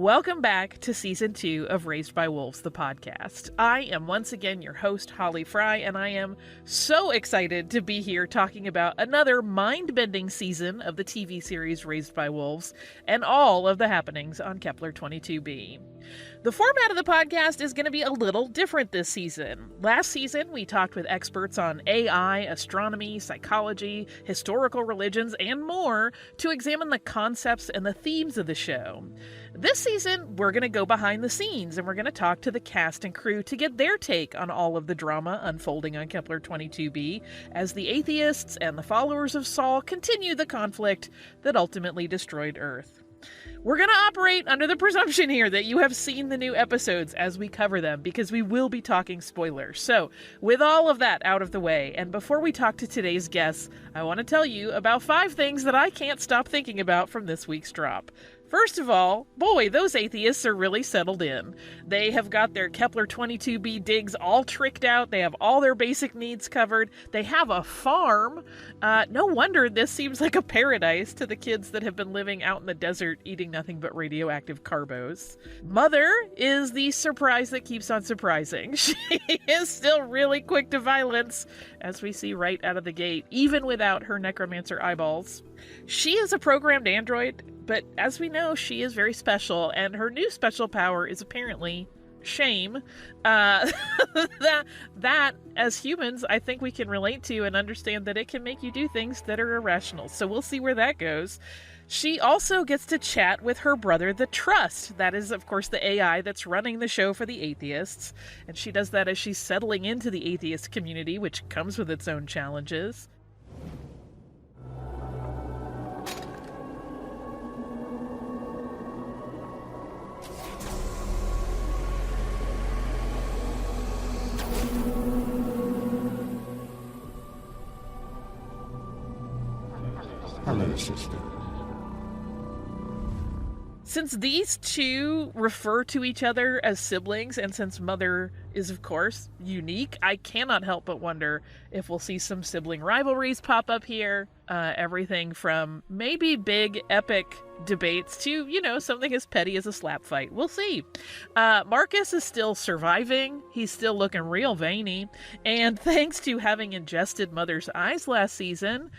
Welcome back to Season 2 of Raised by Wolves, the podcast. I am once again your host, Holly Frey, and I am so excited to be here talking about another mind-bending season of the TV series Raised by Wolves and all of the happenings on Kepler 22b. The format of the podcast is going to be a little different this season. Last season, we talked with experts on AI, astronomy, psychology, historical religions, and more to examine the concepts and the themes of the show. This season, we're going to go behind the scenes and we're going to talk to the cast and crew to get their take on all of the drama unfolding on Kepler 22b as the atheists and the followers of Saul continue the conflict that ultimately destroyed Earth. We're going to operate under the presumption here that you have seen the new episodes as we cover them, because we will be talking spoilers. So, with all of that out of the way, and before we talk to today's guests, I want to tell you about 5 things that I can't stop thinking about from this week's drop. First of all, boy, those atheists are really settled in. They have got their Kepler 22b digs all tricked out. They have all their basic needs covered. They have a farm. No wonder this seems like a paradise to the kids that have been living out in the desert eating nothing but radioactive carbos. Mother is the surprise that keeps on surprising. She is still really quick to violence, as we see right out of the gate, even without her necromancer eyeballs. She is a programmed android, but as we know, she is very special, and her new special power is apparently shame. That, as humans, I think we can relate to and understand that it can make you do things that are irrational. So we'll see where that goes. She also gets to chat with her brother, the Trust. That is, of course, the AI that's running the show for the atheists. And she does that as she's settling into the atheist community, which comes with its own challenges. Hello, sister. Since these two refer to each other as siblings, and since Mother is, of course, unique, I cannot help but wonder if we'll see some sibling rivalries pop up here. Everything from maybe big, epic debates to, something as petty as a slap fight. We'll see. Marcus is still surviving. He's still looking real veiny. And thanks to having ingested Mother's eyes last season,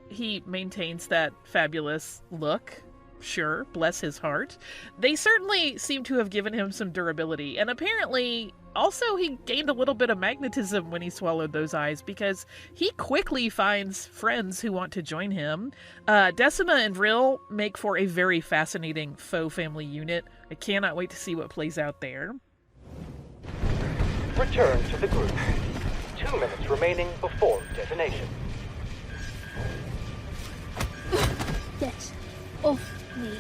he maintains that fabulous look. Sure, bless his heart. They certainly seem to have given him some durability, and apparently also he gained a little bit of magnetism when he swallowed those eyes, because he quickly finds friends who want to join him. Decima and Vril make for a very fascinating faux family unit. I cannot wait to see what plays out there. Return to the group. 2 minutes remaining before detonation. Get off me.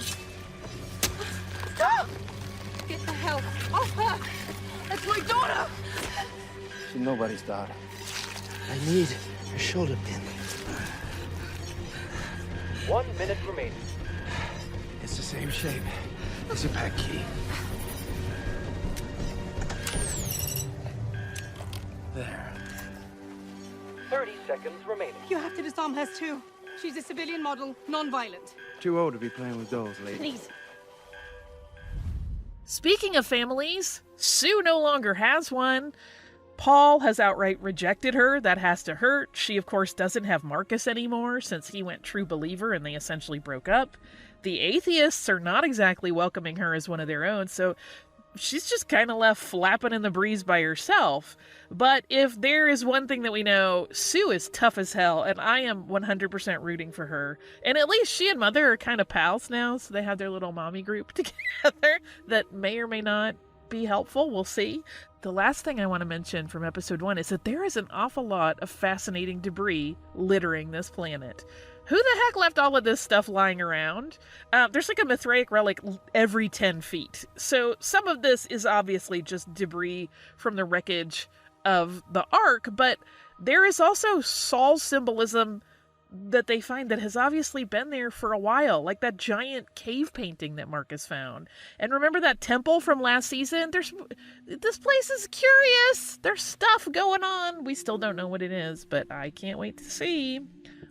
Stop! Get the hell off her! That's my daughter! She's nobody's daughter. I need a shoulder pin. 1 minute remaining. It's the same shape as a pack key. There. 30 seconds remaining. You have to disarm her too. She's a civilian model, non-violent. Too old to be playing with dolls, lady. Please. Speaking of families, Sue no longer has one. Paul has outright rejected her. That has to hurt. She, of course, doesn't have Marcus anymore since he went true believer and they essentially broke up. The atheists are not exactly welcoming her as one of their own, so she's just kind of left flapping in the breeze by herself. But if there is one thing that we know, Sue is tough as hell, and I am 100% rooting for her. And at least she and Mother are kind of pals now, so they have their little mommy group together that may or may not be helpful. We'll see. The last thing I want to mention from episode 1 is that there is an awful lot of fascinating debris littering this planet. Who the heck left all of this stuff lying around? There's like a Mithraic relic every 10 feet. So some of this is obviously just debris from the wreckage of the Ark, but there is also Saul's symbolism that they find that has obviously been there for a while, like that giant cave painting that Marcus found. And remember that temple from last season? This place is curious. There's stuff going on. We still don't know what it is, but I can't wait to see.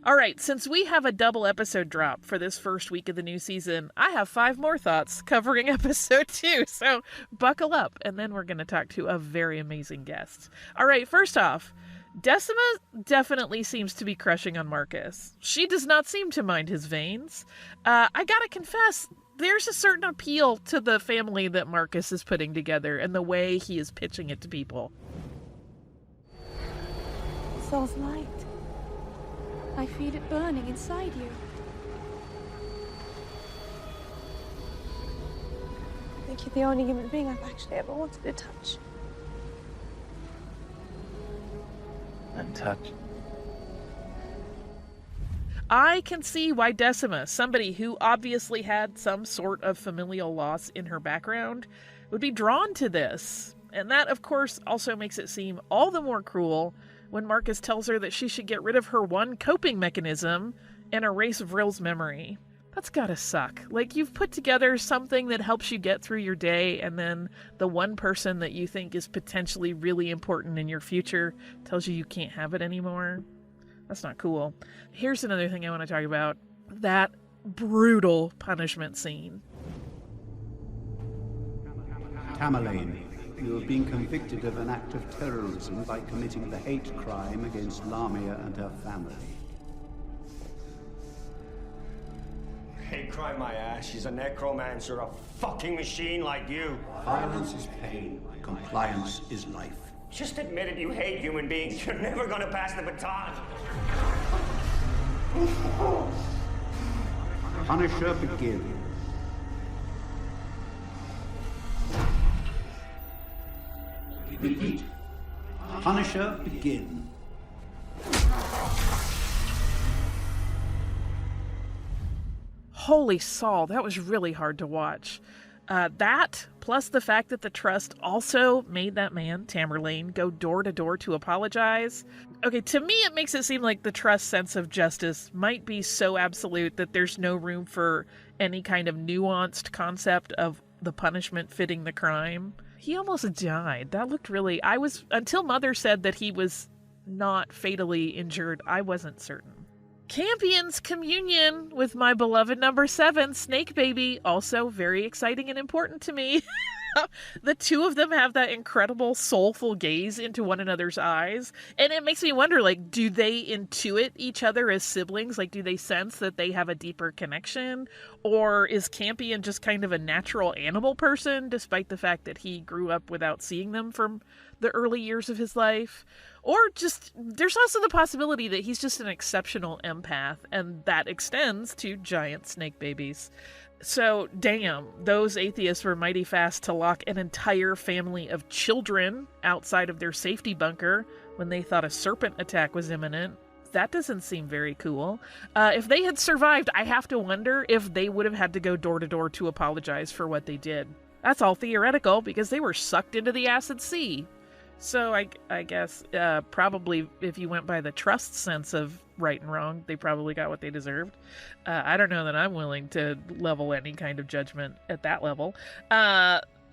All right, since we have a double episode drop for this first week of the new season, I have 5 more thoughts covering episode 2, so buckle up, and then we're going to talk to a very amazing guest. All right, first off, Decima definitely seems to be crushing on Marcus. She does not seem to mind his veins. I gotta confess, there's a certain appeal to the family that Marcus is putting together and the way he is pitching it to people. Soul's light. I feel it burning inside you. I think you're the only human being I've actually ever wanted to touch. Untouched. I can see why Decima, somebody who obviously had some sort of familial loss in her background, would be drawn to this. And that, of course, also makes it seem all the more cruel when Marcus tells her that she should get rid of her one coping mechanism and erase Vrill's memory. That's gotta suck. Like, you've put together something that helps you get through your day, and then the one person that you think is potentially really important in your future tells you can't have it anymore. That's not cool. Here's another thing I want to talk about. That brutal punishment scene. Tamerlane, you have been convicted of an act of terrorism by committing the hate crime against Lamia and her family. Hate crime my ass. She's a necromancer, a fucking machine like you. Violence is pain. Compliance is life. Just admit it, you hate human beings. You're never gonna pass the baton. Punisher, begin. Repeat. Punisher, begin. Holy Saul, that was really hard to watch. That, plus the fact that the Trust also made that man, Tamerlane, go door to door to apologize. Okay, to me it makes it seem like the Trust's sense of justice might be so absolute that there's no room for any kind of nuanced concept of the punishment fitting the crime. He almost died. That looked really... until Mother said that he was not fatally injured, I wasn't certain. Campion's communion with my beloved number 7, Snake Baby, also very exciting and important to me. The two of them have that incredible soulful gaze into one another's eyes, and it makes me wonder, like, do they intuit each other as siblings? Like, do they sense that they have a deeper connection? Or is Campion just kind of a natural animal person, despite the fact that he grew up without seeing them from the early years of his life? Or just, there's also the possibility that he's just an exceptional empath, and that extends to giant snake babies. So, damn, those atheists were mighty fast to lock an entire family of children outside of their safety bunker when they thought a serpent attack was imminent. That doesn't seem very cool. If they had survived, I have to wonder if they would have had to go door to door to apologize for what they did. That's all theoretical, because they were sucked into the acid sea. So I guess probably if you went by the Trust sense of right and wrong, they probably got what they deserved. I don't know that I'm willing to level any kind of judgment at that level.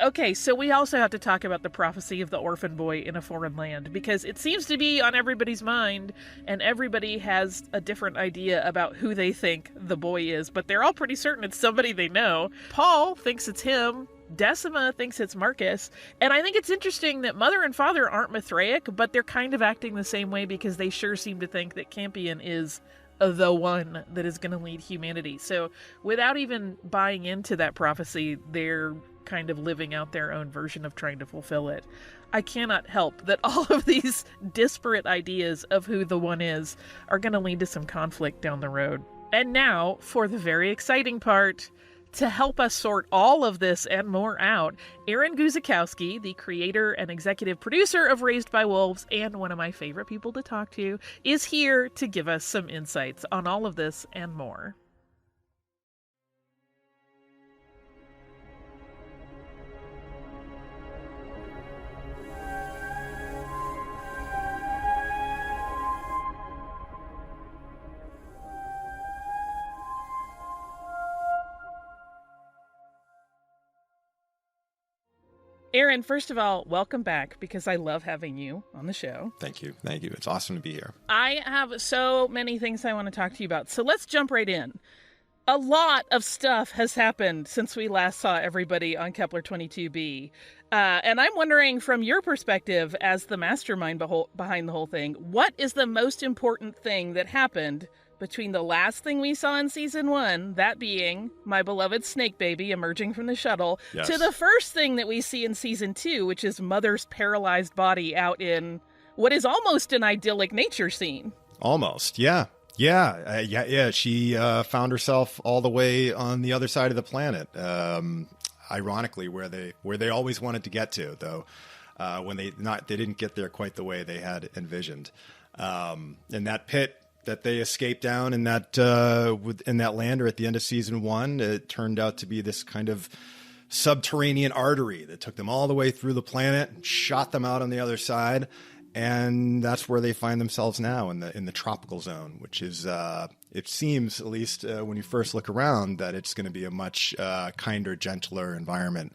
Okay, so we also have to talk about the prophecy of the orphan boy in a foreign land, because it seems to be on everybody's mind, and everybody has a different idea about who they think the boy is, but they're all pretty certain it's somebody they know. Paul thinks it's him. Decima thinks it's Marcus, and I think it's interesting that Mother and Father aren't Mithraic, but they're kind of acting the same way because they sure seem to think that Campion is the one that is going to lead humanity. So without even buying into that prophecy, they're kind of living out their own version of trying to fulfill it. I cannot help that all of these disparate ideas of who the one is are going to lead to some conflict down the road. And now, for the very exciting part, to help us sort all of this and more out, Aaron Guzikowski, the creator and executive producer of Raised by Wolves and one of my favorite people to talk to, is here to give us some insights on all of this and more. Aaron, first of all, welcome back, because I love having you on the show. Thank you. Thank you. It's awesome to be here. I have so many things I want to talk to you about. So let's jump right in. A lot of stuff has happened since we last saw everybody on Kepler 22b. And I'm wondering, from your perspective as the mastermind behind the whole thing, what is the most important thing that happened between the last thing we saw in season 1, that being my beloved snake baby emerging from the shuttle, Yes, to the first thing that we see in season 2, which is Mother's paralyzed body out in what is almost an idyllic nature scene? Almost, yeah. Yeah. She found herself all the way on the other side of the planet. Ironically, where they always wanted to get to, though, when they didn't get there quite the way they had envisioned. And that pit that they escaped down in that lander at the end of season 1, it turned out to be this kind of subterranean artery that took them all the way through the planet and shot them out on the other side. And that's where they find themselves now, in the tropical zone, which is, it seems, at least when you first look around, that it's going to be a much kinder, gentler environment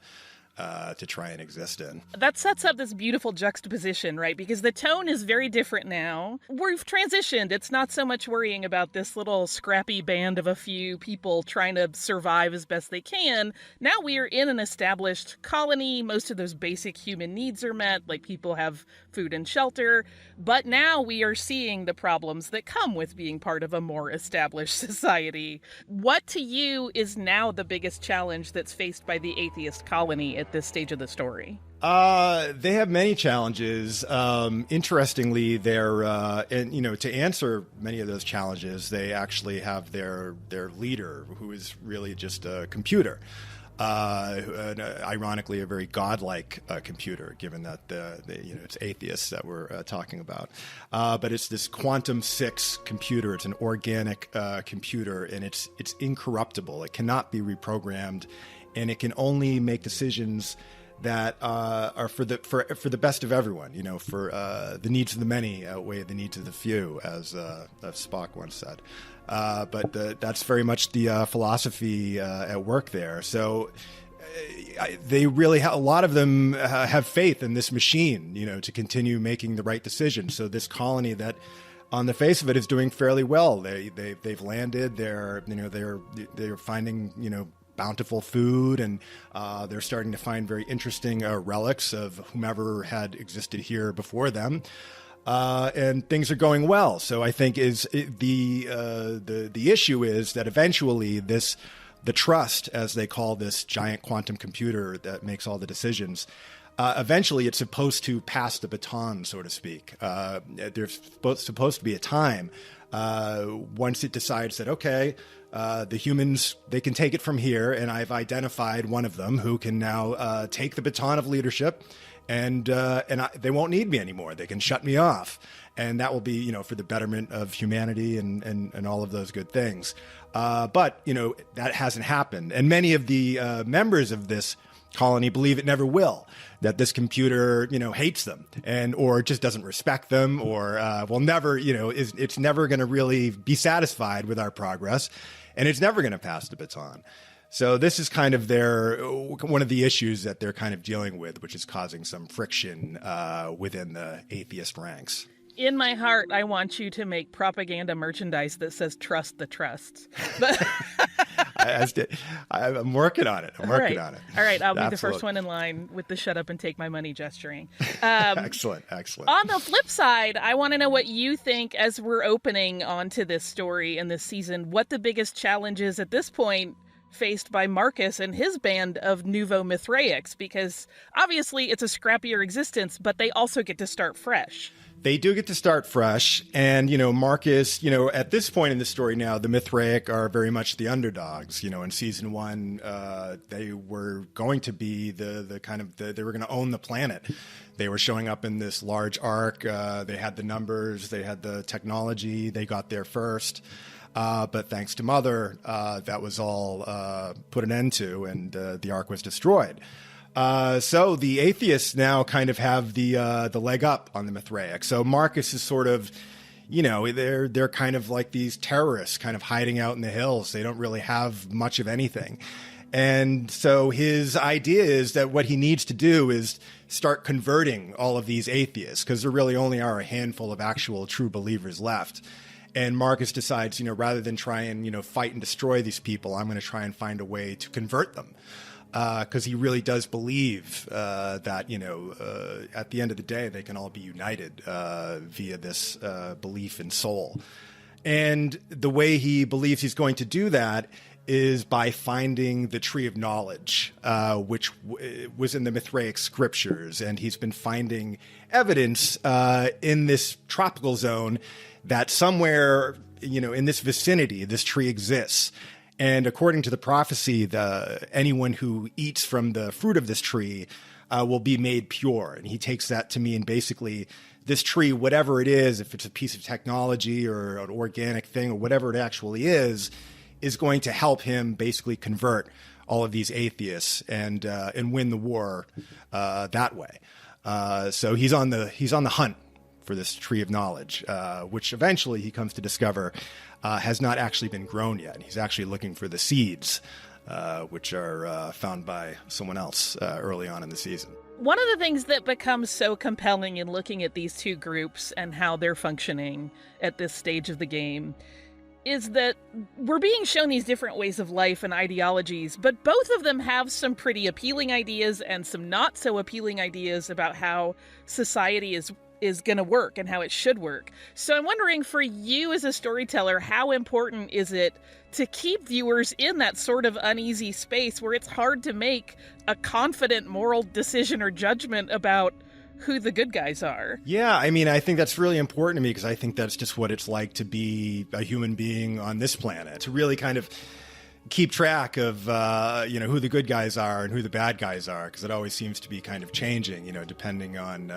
to try and exist in. That sets up this beautiful juxtaposition, right? Because the tone is very different now. We've transitioned. It's not so much worrying about this little scrappy band of a few people trying to survive as best they can. Now we are in an established colony. Most of those basic human needs are met, like people have food and shelter. But now we are seeing the problems that come with being part of a more established society. What to you is now the biggest challenge that's faced by the atheist colony at this stage of the story? They have many challenges. Interestingly, to answer many of those challenges, they actually have their leader, who is really just a computer. Ironically, a very godlike computer, given that it's atheists that we're talking about. But it's this Quantum 6 computer. It's an organic computer, and it's incorruptible. It cannot be reprogrammed, and it can only make decisions that are for the best of everyone. For the needs of the many outweigh the needs of the few, as Spock once said. But that's very much the philosophy at work there. So they really a lot of them have faith in this machine, to continue making the right decision. So this colony that, on the face of it, is doing fairly well. They've landed. They're finding bountiful food, and they're starting to find very interesting relics of whomever had existed here before them. And things are going well. So I think the issue is that eventually the trust, as they call this giant quantum computer that makes all the decisions, eventually it's supposed to pass the baton, so to speak. There's supposed to be a time once it decides that, okay, the humans, they can take it from here, and I've identified one of them who can now take the baton of leadership, and they won't need me anymore. They can shut me off, and that will be, for the betterment of humanity and all of those good things. But that hasn't happened, and many of the members of this colony believe it never will. That this computer, hates them or just doesn't respect them, or will never, it's never going to really be satisfied with our progress, and it's never going to pass the baton. So this is kind of one of the issues that they're kind of dealing with, which is causing some friction within the atheist ranks. In my heart, I want you to make propaganda merchandise that says "Trust the trusts." But I'm working on it. I'm working on it. All right, I'll be the first one in line with the "shut up and take my money" gesturing. Excellent. On the flip side, I want to know what you think, as we're opening onto this story and this season, what the biggest challenge is at this point faced by Marcus and his band of Nouveau Mithraics, because obviously it's a scrappier existence, but they also get to start fresh. They do get to start fresh. And, Marcus, at this point in the story now, the Mithraic are very much the underdogs. In season 1, they were going to be they were going to own the planet. They were showing up in this large arc. They had the numbers. They had the technology. They got there first. But thanks to Mother, that was all put an end to, and the ark was destroyed. So the atheists now kind of have the leg up on the Mithraic. So Marcus is sort of, they're kind of like these terrorists kind of hiding out in the hills. They don't really have much of anything. And so his idea is that what he needs to do is start converting all of these atheists, because there really only are a handful of actual true believers left. And Marcus decides, rather than try and, fight and destroy these people, I'm going to try and find a way to convert them. Because he really does believe that, at the end of the day, they can all be united via this belief in soul. And the way he believes he's going to do that is by finding the tree of knowledge, which was in the Mithraic scriptures. And he's been finding evidence in this tropical zone that somewhere, in this vicinity, this tree exists. And according to the prophecy, anyone who eats from the fruit of this tree will be made pure. And he takes that to mean basically this tree, whatever it is, if it's a piece of technology or an organic thing or whatever it actually is going to help him basically convert all of these atheists and win the war that way. So he's on the hunt for this tree of knowledge, which eventually he comes to discover has not actually been grown yet. He's actually looking for the seeds, which are found by someone else early on in the season. One of the things that becomes so compelling in looking at these two groups and how they're functioning at this stage of the game is that we're being shown these different ways of life and ideologies, but both of them have some pretty appealing ideas and some not so appealing ideas about how society is going to work and how it should work. So I'm wondering, for you as a storyteller, how important is it to keep viewers in that sort of uneasy space where it's hard to make a confident moral decision or judgment about who the good guys are? Yeah, I think that's really important to me, because I think that's just what it's like to be a human being on this planet, to really kind of keep track of, who the good guys are and who the bad guys are, because it always seems to be kind of changing, depending on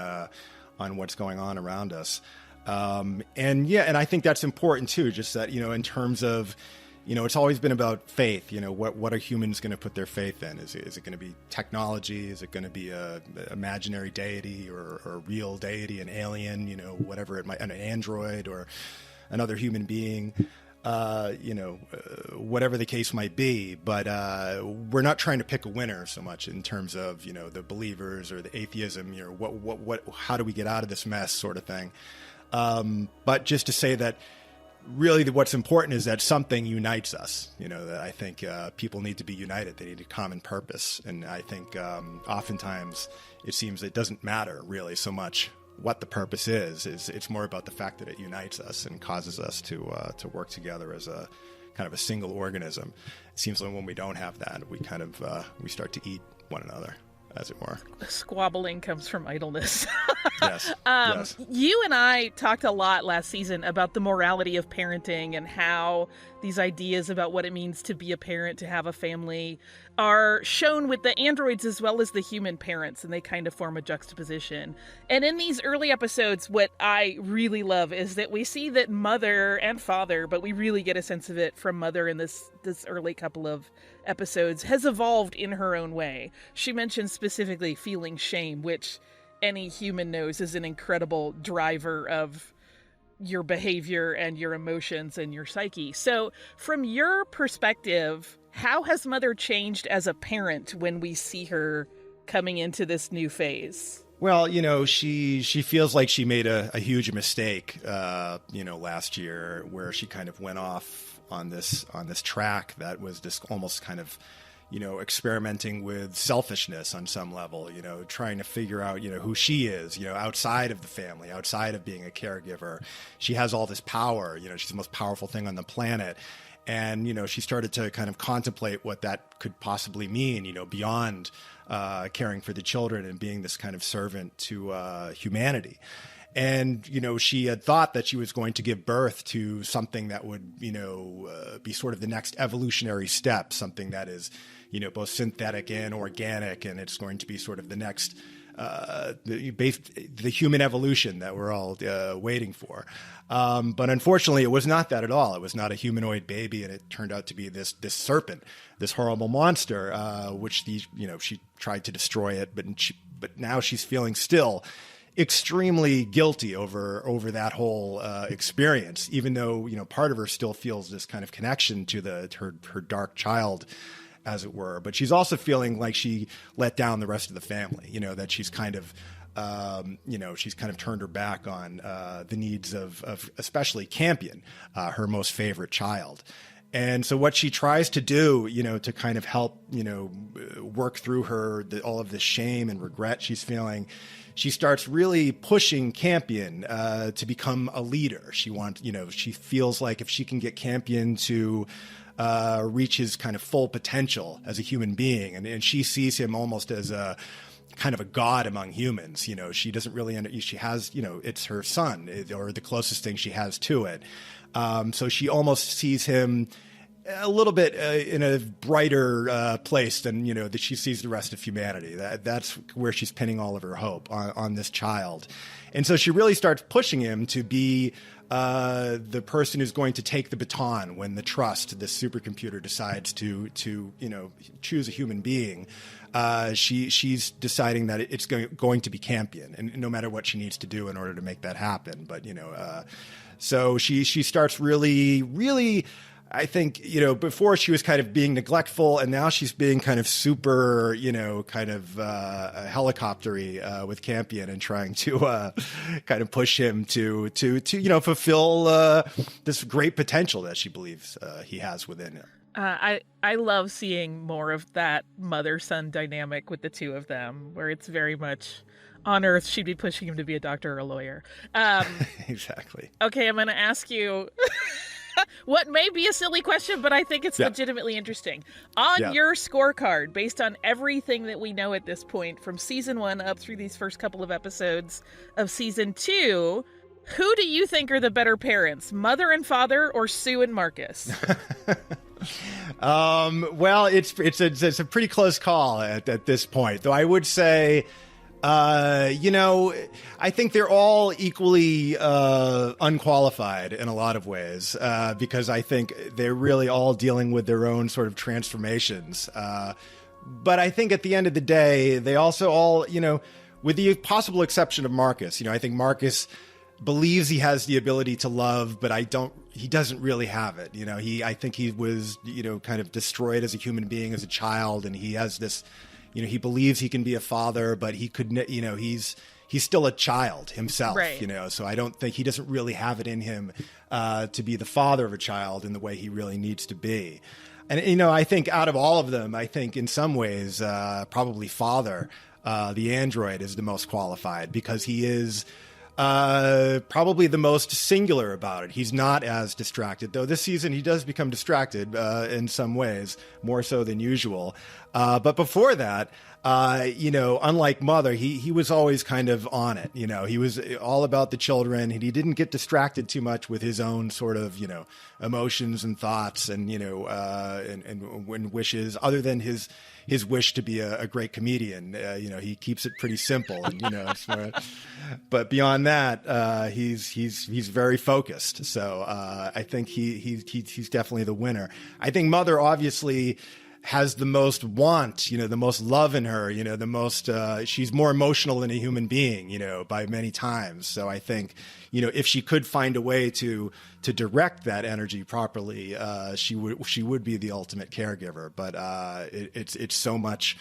what's going on around us. And I think that's important too, just that, in terms of, it's always been about faith. What are humans going to put their faith in? Is it going to be technology? Is it going to be a imaginary deity or a real deity, an alien, whatever it might, an android or another human being, whatever the case might be. But we're not trying to pick a winner so much in terms of, the believers or the atheism, how do we get out of this mess sort of thing. But just to say that really what's important is that something unites us, that I think people need to be united. They need a common purpose. And I think oftentimes it seems it doesn't matter really so much what the purpose is. It's more about the fact that it unites us and causes us to work together as a kind of a single organism. It seems like when we don't have that, we kind of we start to eat one another, as it were. Squabbling comes from idleness. Yes. Yes. You and I talked a lot last season about the morality of parenting and how these ideas about what it means to be a parent, to have a family, are shown with the androids as well as the human parents, and they kind of form a juxtaposition. And in these early episodes, what I really love is that we see that Mother and Father, but we really get a sense of it from Mother in this early couple of episodes, has evolved in her own way. She mentions specifically feeling shame, which any human knows is an incredible driver of your behavior and your emotions and your psyche. So from your perspective, how has Mother changed as a parent when we see her coming into this new phase? Well, she feels like she made a huge mistake, last year, where she kind of went off on this track that was just almost kind of, experimenting with selfishness on some level, trying to figure out, who she is, outside of the family, outside of being a caregiver. She has all this power, she's the most powerful thing on the planet. And, she started to kind of contemplate what that could possibly mean, beyond caring for the children and being this kind of servant to humanity. And, she had thought that she was going to give birth to something that would, be sort of the next evolutionary step, something that is, both synthetic and organic. And it's going to be sort of the next, the human evolution that we're all waiting for. But unfortunately, it was not that at all. It was not a humanoid baby. And it turned out to be this serpent, this horrible monster, which she tried to destroy it. But now she's feeling still extremely guilty over that whole experience, even though part of her still feels this kind of connection to her dark child as it were. But she's also feeling like she let down the rest of the family, that she's kind of, she's kind of turned her back on the needs of especially Campion, her most favorite child. And so what she tries to do, to kind of help, work through all of this shame and regret she's feeling, she starts really pushing Campion to become a leader. She feels like if she can get Campion to reach his kind of full potential as a human being, and she sees him almost as a kind of a god among humans. She doesn't really, she has, it's her son, or the closest thing she has to it. So she almost sees him a little bit in a brighter place than, that she sees the rest of humanity. That's where she's pinning all of her hope on this child. And so she really starts pushing him to be the person who's going to take the baton when the trust, this supercomputer, decides to choose a human being. She's deciding that it's going to be Campion, and no matter what she needs to do in order to make that happen. But so she starts really, I think, before she was kind of being neglectful, and now she's being kind of super, kind of helicoptery with Campion, and trying to kind of push him to fulfill this great potential that she believes he has within him. I love seeing more of that mother-son dynamic with the two of them, where it's very much on Earth she'd be pushing him to be a doctor or a lawyer. Exactly. Okay, I'm going to ask you what may be a silly question, but I think it's legitimately interesting. On your scorecard, based on everything that we know at this point, from season 1 up through these first couple of episodes of season 2, who do you think are the better parents, mother and father, or Sue and Marcus? Well, it's a pretty close call at this point, though I would say, I think they're all equally unqualified in a lot of ways, because I think they're really all dealing with their own sort of transformations. But I think at the end of the day, they also all, with the possible exception of Marcus, I think Marcus believes he has the ability to love, but he doesn't really have it. I think he was, kind of destroyed as a human being as a child, and he has this, he believes he can be a father, but he could, he's still a child himself, right. So I don't think he doesn't really have it in him to be the father of a child in the way he really needs to be. And, I think out of all of them, I think in some ways, probably father, the android, is the most qualified, because he is probably the most singular about it. He's not as distracted, though this season he does become distracted in some ways, more so than usual. But before that, unlike Mother, he was always kind of on it. He was all about the children, and he didn't get distracted too much with his own sort of, emotions and thoughts and, and wishes, other than his wish to be a great comedian. He keeps it pretty simple, and, but beyond that, he's very focused. So I think he's definitely the winner. I think Mother obviously has the most want, the most love in her, the most, she's more emotional than a human being, by many times. So I think, if she could find a way to direct that energy properly, she would be the ultimate caregiver. But it's so much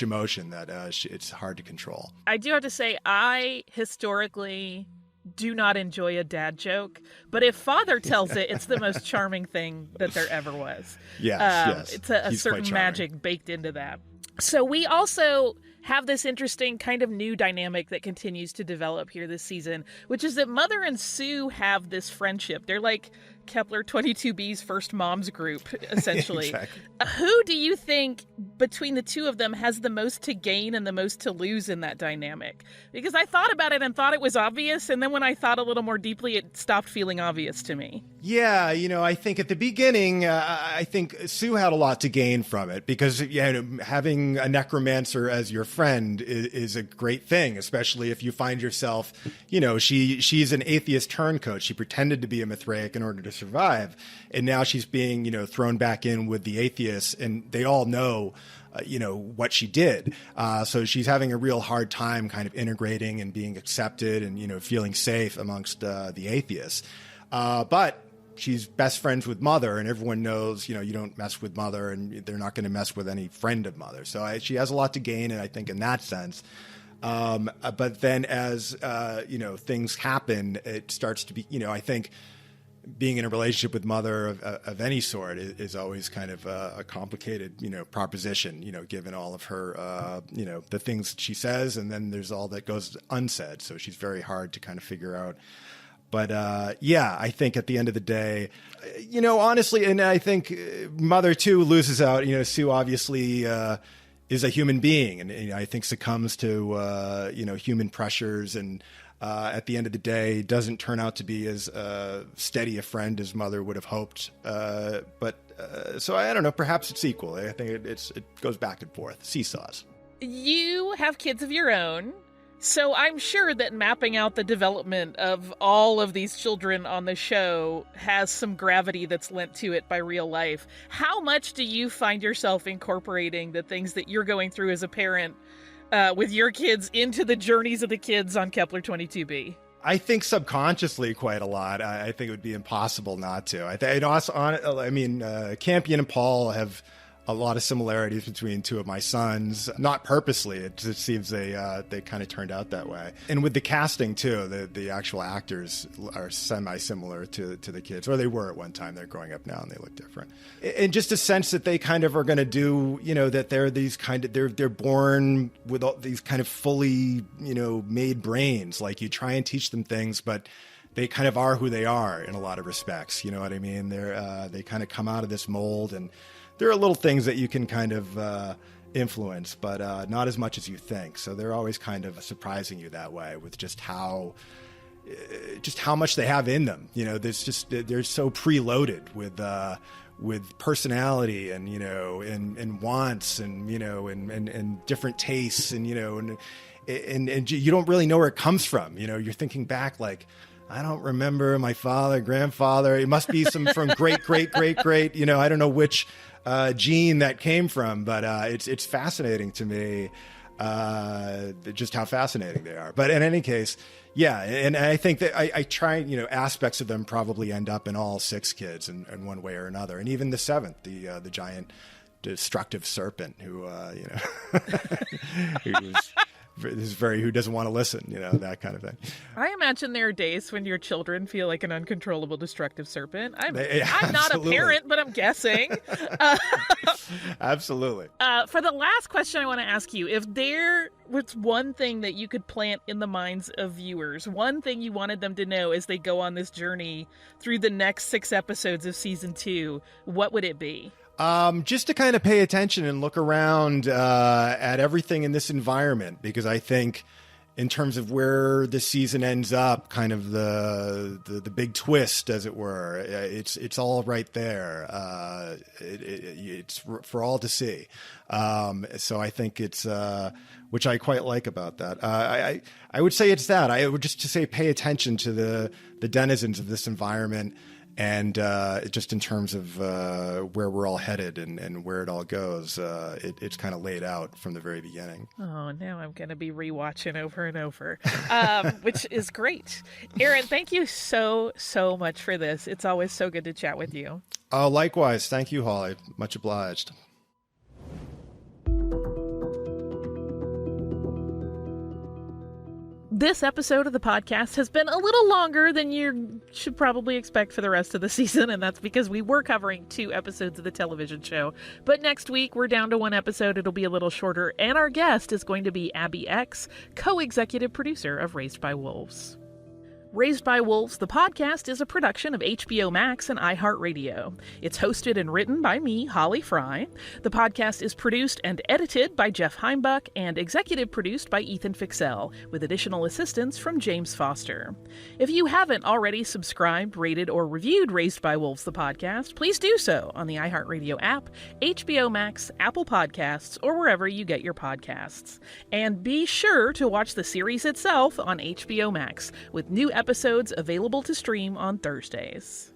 emotion that it's hard to control. I do have to say, I historically do not enjoy a dad joke, but if Father tells it, it's the most charming thing that there ever was. Yes. It's a certain magic baked into that. So we also have this interesting kind of new dynamic that continues to develop here this season, which is that Mother and Sue have this friendship. They're like Kepler 22b's first moms group, essentially. Exactly. Who do you think between the two of them has the most to gain and the most to lose in that dynamic? Because I thought about it and thought it was obvious, and then when I thought a little more deeply, it stopped feeling obvious to me. Yeah, I think at the beginning, I think Sue had a lot to gain from it, because having a necromancer as your friend is a great thing, especially if you find yourself, she's an atheist turncoat. She pretended to be a Mithraic in order to survive, and now she's being, thrown back in with the atheists, and they all know what she did. So she's having a real hard time kind of integrating and being accepted and, feeling safe amongst the atheists. But she's best friends with Mother, and everyone knows, you don't mess with Mother, and they're not going to mess with any friend of Mother. So she has a lot to gain, and I think in that sense. But then as, things happen, it starts to be, I think being in a relationship with Mother of any sort is always kind of a complicated, proposition, given all of her, the things she says, and then there's all that goes unsaid. So she's very hard to kind of figure out. But, I think at the end of the day, honestly, and I think Mother too loses out, Sue obviously, is a human being, and I think succumbs to, human pressures, and, at the end of the day, doesn't turn out to be as steady a friend as Mother would have hoped. So I don't know. Perhaps it's equal. I think it goes back and forth. Seesaws. You have kids of your own, so I'm sure that mapping out the development of all of these children on the show has some gravity that's lent to it by real life. How much do you find yourself incorporating the things that you're going through as a parent with your kids into the journeys of the kids on Kepler 22b? I think subconsciously quite a lot. I think it would be impossible not to. Campion and Paul have a lot of similarities between two of my sons. Not purposely, it just seems they kind of turned out that way. And with the casting too, the actual actors are semi-similar to the kids, or they were at one time. They're growing up now and they look different. And just a sense that they kind of are going to do, that they're these kind of, they're born with all these kind of fully, made brains. Like you try and teach them things, but they kind of are who they are in a lot of respects. You know what I mean? They kind of come out of this mold, and there are little things that you can kind of influence, but not as much as you think. So they're always kind of surprising you that way with just how much they have in them. They're so preloaded with personality and and wants and different tastes and you don't really know where it comes from. You're thinking back like, I don't remember my father, grandfather. It must be some from great. I don't know which gene that came from, but it's fascinating to me just how fascinating they are. But in any case, and I think that I try, aspects of them probably end up in all 6 kids in one way or another, and even the 7th, the giant destructive serpent who who doesn't want to listen, that kind of thing. I imagine there are days when your children feel like an uncontrollable destructive serpent. I'm not a parent, but I'm guessing. Absolutely. For the last question I want to ask you, if there was one thing that you could plant in the minds of viewers, one thing you wanted them to know as they go on this journey through the next 6 episodes of season 2, what would it be? Just to kind of pay attention and look around at everything in this environment, because I think in terms of where the season ends up, kind of the big twist, as it were, it's all right there. It's for all to see. So I think it's which I quite like about that. I would say it's that. I would just to say pay attention to the denizens of this environment. And just in terms of where we're all headed and where it all goes, it's kind of laid out from the very beginning. Oh, now I'm going to be rewatching over and over, which is great. Aaron, thank you so much for this. It's always so good to chat with you. Likewise. Thank you, Holly. Much obliged. This episode of the podcast has been a little longer than you should probably expect for the rest of the season, and that's because we were covering 2 episodes of the television show. But next week, we're down to 1 episode. It'll be a little shorter, and our guest is going to be Abby X, co-executive producer of Raised by Wolves. Raised by Wolves, the podcast, is a production of HBO Max and iHeartRadio. It's hosted and written by me, Holly Frey. The podcast is produced and edited by Jeff Heimbuch and executive produced by Ethan Fixell, with additional assistance from James Foster. If you haven't already subscribed, rated, or reviewed Raised by Wolves, the podcast, please do so on the iHeartRadio app, HBO Max, Apple Podcasts, or wherever you get your podcasts. And be sure to watch the series itself on HBO Max, with new episodes available to stream on Thursdays.